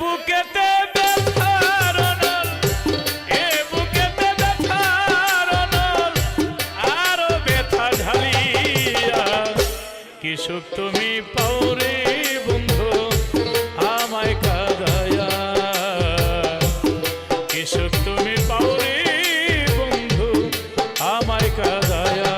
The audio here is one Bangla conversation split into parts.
বুকেতে ব্যথার অনল, এ বুকেতে ব্যথার অনল, আরো ব্যথা ঢালিয়া কি সুখ তুমি পাও রে বন্ধু আমায় কাঁদায়া, কি সুখ তুমি পাও রে বন্ধু আমায় কাঁদায়া।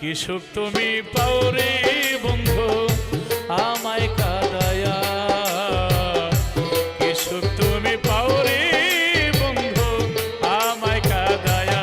কি সুখ তুমি পাও রে বন্ধু আমায় কাঁদায়া, কি সুখ তুমি পাও রে বন্ধু আমায় কাঁদায়া।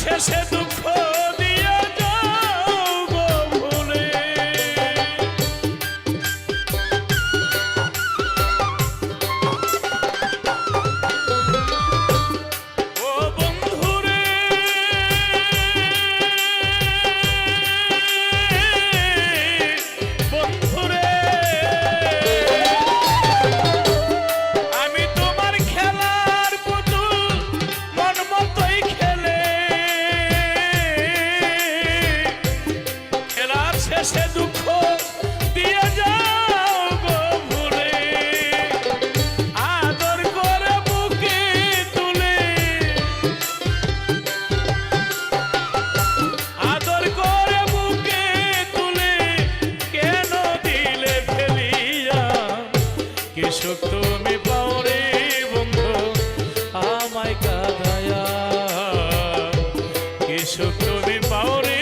শেষে দুঃখ দিয়ে যাও গো ভুলে, ও বন্ধুরে বন্ধুরে আমি তোমার খেলার পুতুল মন মতোই খেলে, শেষে দুঃখ দিয়ে যাও গো ভুলে, আদর করে বুকে তুলে, আদর করে বুকে তুলে কেন দিলে ফেলিয়া, কি সুখ তুমি পাও রে বন্ধু আমায় কাঁদায়া, কি সুখ তুমি পাও রে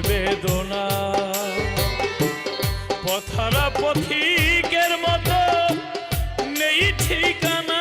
বেদনা পথরা পথিকের মতো নেই ঠিকানা।